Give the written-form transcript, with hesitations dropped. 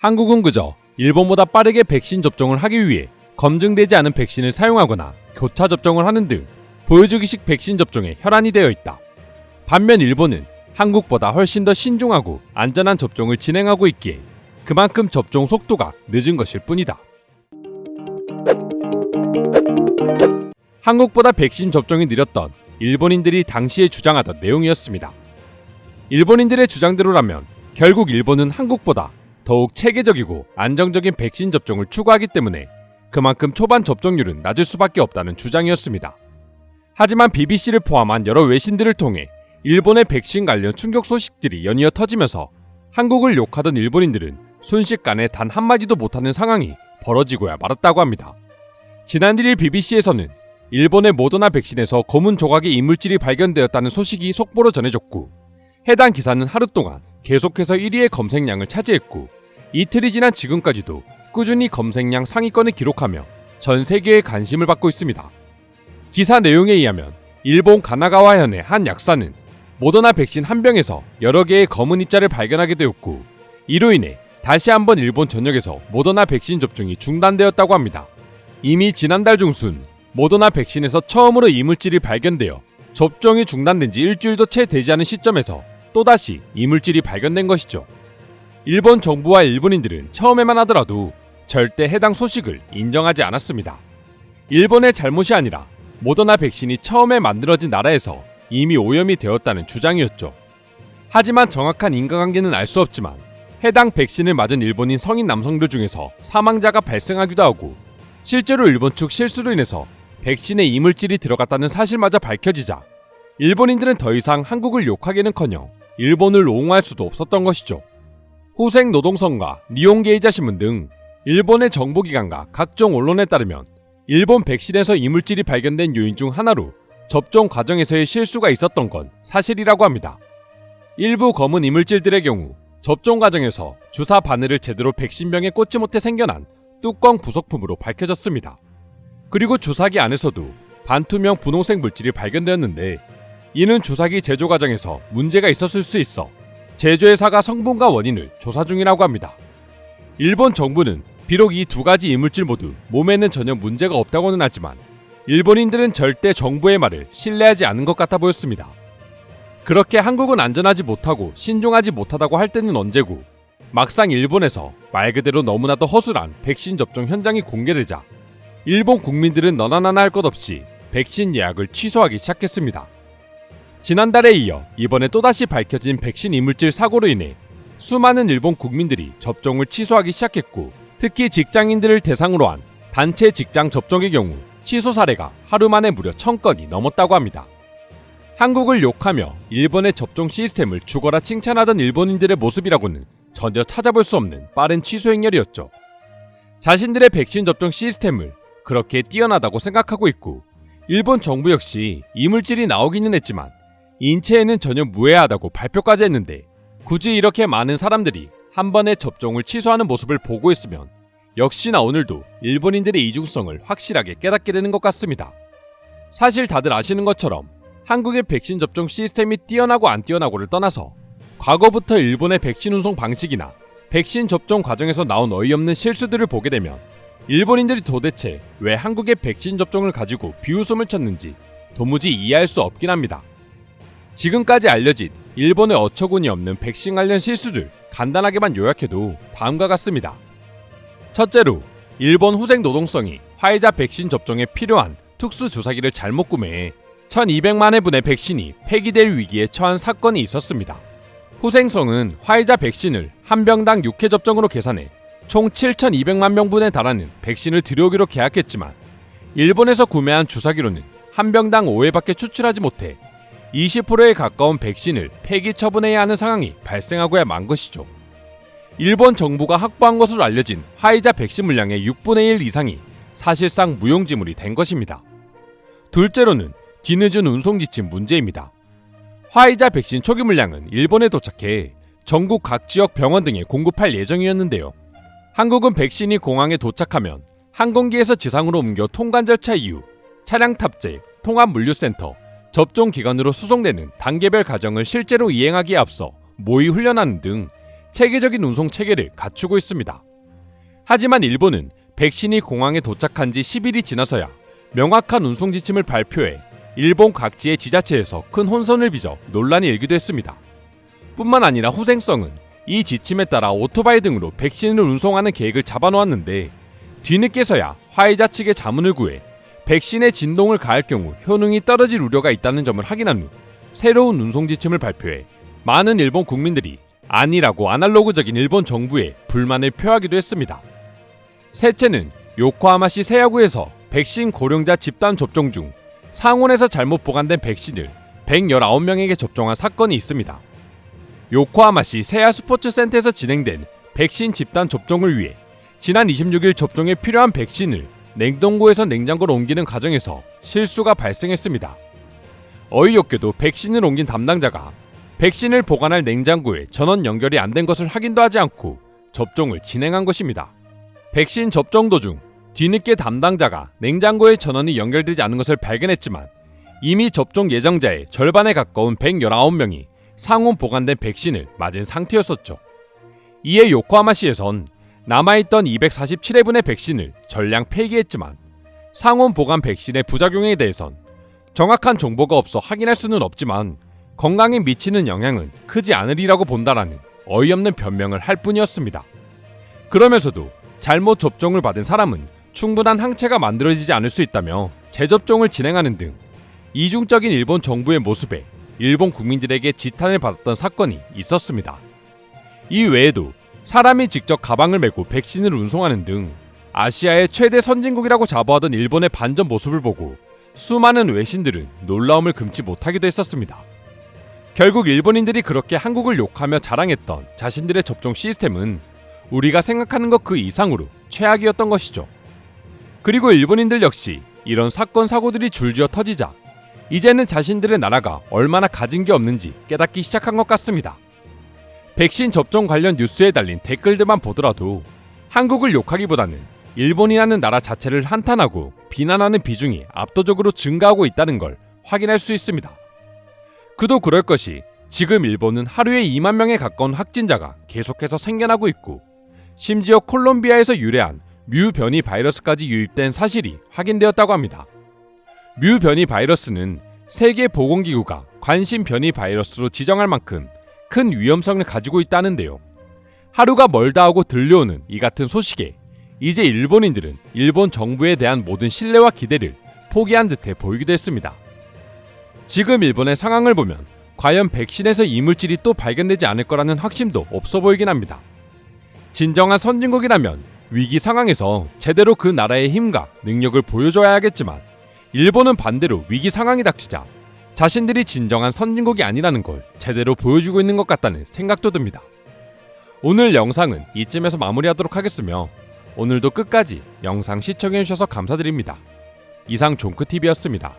한국은 그저 일본보다 빠르게 백신 접종을 하기 위해 검증되지 않은 백신을 사용하거나 교차 접종을 하는 등 보여주기식 백신 접종에 혈안이 되어 있다. 반면 일본은 한국보다 훨씬 더 신중하고 안전한 접종을 진행하고 있기에 그만큼 접종 속도가 늦은 것일 뿐이다. 한국보다 백신 접종이 느렸던 일본인들이 당시에 주장하던 내용이었습니다. 일본인들의 주장대로라면 결국 일본은 한국보다 더욱 체계적이고 안정적인 백신 접종을 추구하기 때문에 그만큼 초반 접종률은 낮을 수밖에 없다는 주장이었습니다. 하지만 BBC를 포함한 여러 외신들을 통해 일본의 백신 관련 충격 소식들이 연이어 터지면서 한국을 욕하던 일본인들은 순식간에 단 한마디도 못하는 상황이 벌어지고야 말았다고 합니다. 지난 1일 BBC에서는 일본의 모더나 백신에서 검은 조각의 이물질이 발견되었다는 소식이 속보로 전해졌고, 해당 기사는 하루 동안 계속해서 1위의 검색량을 차지했고, 이틀이 지난 지금까지도 꾸준히 검색량 상위권을 기록하며 전 세계의 관심을 받고 있습니다. 기사 내용에 의하면 일본 가나가와현의 한 약사는 모더나 백신 한 병에서 여러 개의 검은 입자를 발견하게 되었고, 이로 인해 다시 한번 일본 전역에서 모더나 백신 접종이 중단되었다고 합니다. 이미 지난달 중순 모더나 백신에서 처음으로 이물질이 발견되어 접종이 중단된 지 일주일도 채 되지 않은 시점에서 또다시 이물질이 발견된 것이죠. 일본 정부와 일본인들은 처음에만 하더라도 절대 해당 소식을 인정하지 않았습니다. 일본의 잘못이 아니라 모더나 백신이 처음에 만들어진 나라에서 이미 오염이 되었다는 주장이었죠. 하지만 정확한 인과관계는 알 수 없지만 해당 백신을 맞은 일본인 성인 남성들 중에서 사망자가 발생하기도 하고, 실제로 일본 측 실수로 인해서 백신에 이물질이 들어갔다는 사실마저 밝혀지자 일본인들은 더 이상 한국을 욕하기는커녕 일본을 옹호할 수도 없었던 것이죠. 후생 노동성과 니혼게이자 신문 등 일본의 정보기관과 각종 언론에 따르면 일본 백신에서 이물질이 발견된 요인 중 하나로 접종 과정에서의 실수가 있었던 건 사실이라고 합니다. 일부 검은 이물질들의 경우 접종 과정에서 주사 바늘을 제대로 백신병에 꽂지 못해 생겨난 뚜껑 부속품으로 밝혀졌습니다. 그리고 주사기 안에서도 반투명 분홍색 물질이 발견되었는데, 이는 주사기 제조 과정에서 문제가 있었을 수 있어 제조회사가 성분과 원인을 조사 중이라고 합니다. 일본 정부는 비록 이 두 가지 이물질 모두 몸에는 전혀 문제가 없다고는 하지만 일본인들은 절대 정부의 말을 신뢰하지 않은 것 같아 보였습니다. 그렇게 한국은 안전하지 못하고 신중하지 못하다고 할 때는 언제고, 막상 일본에서 말 그대로 너무나도 허술한 백신 접종 현장이 공개되자 일본 국민들은 너나 나나 할 것 없이 백신 예약을 취소하기 시작했습니다. 지난달에 이어 이번에 또다시 밝혀진 백신 이물질 사고로 인해 수많은 일본 국민들이 접종을 취소하기 시작했고, 특히 직장인들을 대상으로 한 단체 직장 접종의 경우 취소 사례가 하루 만에 무려 1000건이 넘었다고 합니다. 한국을 욕하며 일본의 접종 시스템을 죽어라 칭찬하던 일본인들의 모습이라고는 전혀 찾아볼 수 없는 빠른 취소 행렬이었죠. 자신들의 백신 접종 시스템을 그렇게 뛰어나다고 생각하고 있고, 일본 정부 역시 이물질이 나오기는 했지만 인체에는 전혀 무해하다고 발표까지 했는데, 굳이 이렇게 많은 사람들이 한 번에 접종을 취소하는 모습을 보고 있으면 역시나 오늘도 일본인들의 이중성을 확실하게 깨닫게 되는 것 같습니다. 사실 다들 아시는 것처럼 한국의 백신 접종 시스템이 뛰어나고 안 뛰어나고를 떠나서 과거부터 일본의 백신 운송 방식이나 백신 접종 과정에서 나온 어이없는 실수들을 보게 되면 일본인들이 도대체 왜 한국의 백신 접종을 가지고 비웃음을 쳤는지 도무지 이해할 수 없긴 합니다. 지금까지 알려진 일본의 어처구니 없는 백신 관련 실수를 간단하게만 요약해도 다음과 같습니다. 첫째로, 일본 후생 노동성이 화이자 백신 접종에 필요한 특수 주사기를 잘못 구매해 1200만 회분의 백신이 폐기될 위기에 처한 사건이 있었습니다. 후생성은 화이자 백신을 한 병당 6회 접종으로 계산해 총 7200만 명분에 달하는 백신을 들여오기로 계약했지만, 일본에서 구매한 주사기로는 한 병당 5회밖에 추출하지 못해 20%에 가까운 백신을 폐기 처분해야 하는 상황이 발생하고야 만 것이죠. 일본 정부가 확보한 것으로 알려진 화이자 백신 물량의 6분의 1 이상이 사실상 무용지물이 된 것입니다. 둘째로는 뒤늦은 운송 지침 문제입니다. 화이자 백신 초기 물량은 일본에 도착해 전국 각 지역 병원 등에 공급할 예정이었는데요. 한국은 백신이 공항에 도착하면 항공기에서 지상으로 옮겨 통관 절차 이후 차량 탑재, 통합물류센터, 접종기관으로 수송되는 단계별 과정을 실제로 이행하기에 앞서 모의 훈련하는 등 체계적인 운송 체계를 갖추고 있습니다. 하지만 일본은 백신이 공항에 도착한 지 10일이 지나서야 명확한 운송 지침을 발표해 일본 각지의 지자체에서 큰 혼선을 빚어 논란이 일기도 했습니다. 뿐만 아니라 후생성은 이 지침에 따라 오토바이 등으로 백신을 운송하는 계획을 잡아놓았는데 뒤늦게서야 화이자 측의 자문을 구해 백신에 진동을 가할 경우 효능이 떨어질 우려가 있다는 점을 확인한 후 새로운 운송 지침을 발표해 많은 일본 국민들이 아니라고 아날로그적인 일본 정부에 불만을 표하기도 했습니다. 셋째는 요코하마시 세야구에서 백신 고령자 집단 접종 중 상온에서 잘못 보관된 백신을 119명에게 접종한 사건이 있습니다. 요코하마시 세야 스포츠센터에서 진행된 백신 집단 접종을 위해 지난 26일 접종에 필요한 백신을 냉동고에서 냉장고로 옮기는 과정에서 실수가 발생했습니다. 어이없게도 백신을 옮긴 담당자가 백신을 보관할 냉장고에 전원 연결이 안 된 것을 확인도 하지 않고 접종을 진행한 것입니다. 백신 접종 도중 뒤늦게 담당자가 냉장고에 전원이 연결되지 않은 것을 발견했지만 이미 접종 예정자의 절반에 가까운 119명이 상온 보관된 백신을 맞은 상태였었죠. 이에 요코하마시에선 남아있던 247회분의 백신을 전량 폐기했지만 상온 보관 백신의 부작용에 대해선 정확한 정보가 없어 확인할 수는 없지만 건강에 미치는 영향은 크지 않으리라고 본다라는 어이없는 변명을 할 뿐이었습니다. 그러면서도 잘못 접종을 받은 사람은 충분한 항체가 만들어지지 않을 수 있다며 재접종을 진행하는 등 이중적인 일본 정부의 모습에 일본 국민들에게 지탄을 받았던 사건이 있었습니다. 이 외에도 사람이 직접 가방을 메고 백신을 운송하는 등 아시아의 최대 선진국이라고 자부하던 일본의 반전 모습을 보고 수많은 외신들은 놀라움을 금치 못하기도 했었습니다. 결국 일본인들이 그렇게 한국을 욕하며 자랑했던 자신들의 접종 시스템은 우리가 생각하는 것 그 이상으로 최악이었던 것이죠. 그리고 일본인들 역시 이런 사건 사고들이 줄지어 터지자 이제는 자신들의 나라가 얼마나 가진 게 없는지 깨닫기 시작한 것 같습니다. 백신 접종 관련 뉴스에 달린 댓글들만 보더라도 한국을 욕하기보다는 일본이라는 나라 자체를 한탄하고 비난하는 비중이 압도적으로 증가하고 있다는 걸 확인할 수 있습니다. 그도 그럴 것이 지금 일본은 하루에 2만 명에 가까운 확진자가 계속해서 생겨나고 있고 심지어 콜롬비아에서 유래한 뮤 변이 바이러스까지 유입된 사실이 확인되었다고 합니다. 뮤 변이 바이러스는 세계보건기구가 관심 변이 바이러스로 지정할 만큼 큰 위험성을 가지고 있다는데요. 하루가 멀다 하고 들려오는 이 같은 소식에 이제 일본인들은 일본 정부에 대한 모든 신뢰와 기대를 포기한 듯해 보이기도 했습니다. 지금 일본의 상황을 보면 과연 백신에서 이물질이 또 발견되지 않을 거라는 확신도 없어 보이긴 합니다. 진정한 선진국이라면 위기 상황에서 제대로 그 나라의 힘과 능력을 보여줘야 하겠지만 일본은 반대로 위기 상황이 닥치자 자신들이 진정한 선진국이 아니라는 걸 제대로 보여주고 있는 것 같다는 생각도 듭니다. 오늘 영상은 이쯤에서 마무리하도록 하겠으며 오늘도 끝까지 영상 시청해주셔서 감사드립니다. 이상 종크TV였습니다.